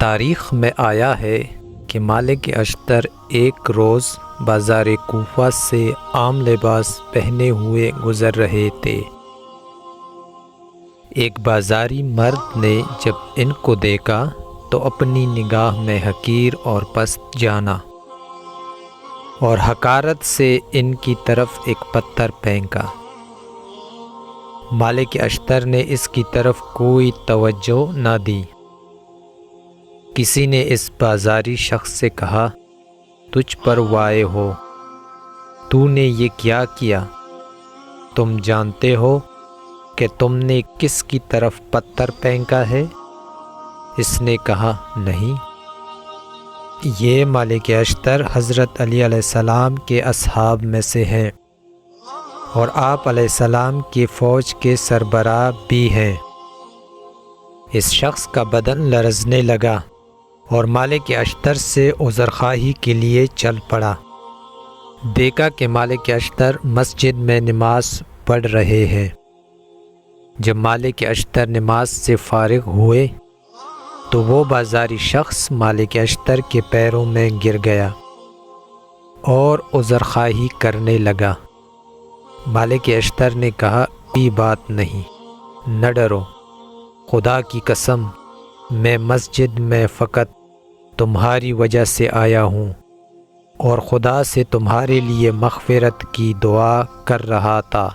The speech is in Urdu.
تاریخ میں آیا ہے کہ مالک اشتر ایک روز بازار کوفہ سے عام لباس پہنے ہوئے گزر رہے تھے۔ ایک بازاری مرد نے جب ان کو دیکھا تو اپنی نگاہ میں حقیر اور پست جانا اور حقارت سے ان کی طرف ایک پتھر پھینکا۔ مالک اشتر نے اس کی طرف کوئی توجہ نہ دی۔ کسی نے اس بازاری شخص سے کہا، تجھ پر وائے ہو، تو نے یہ کیا کیا؟ تم جانتے ہو کہ تم نے کس کی طرف پتھر پھینکا ہے؟ اس نے کہا، نہیں۔ یہ مالک اشتر حضرت علی علیہ السلام کے اصحاب میں سے ہیں اور آپ علیہ السلام کی فوج کے سربراہ بھی ہیں۔ اس شخص کا بدن لرزنے لگا اور مالک اشتر سے عذرخواہی کے لیے چل پڑا۔ دیکھا کہ مالک اشتر مسجد میں نماز پڑھ رہے ہیں۔ جب مالک اشتر نماز سے فارغ ہوئے تو وہ بازاری شخص مالک اشتر کے پیروں میں گر گیا اور عذرخواہی کرنے لگا۔ مالک اشتر نے کہا، کوئی بات نہیں، نہ ڈرو، خدا کی قسم میں مسجد میں فقط تمہاری وجہ سے آیا ہوں اور خدا سے تمہارے لیے مغفرت کی دعا کر رہا تھا۔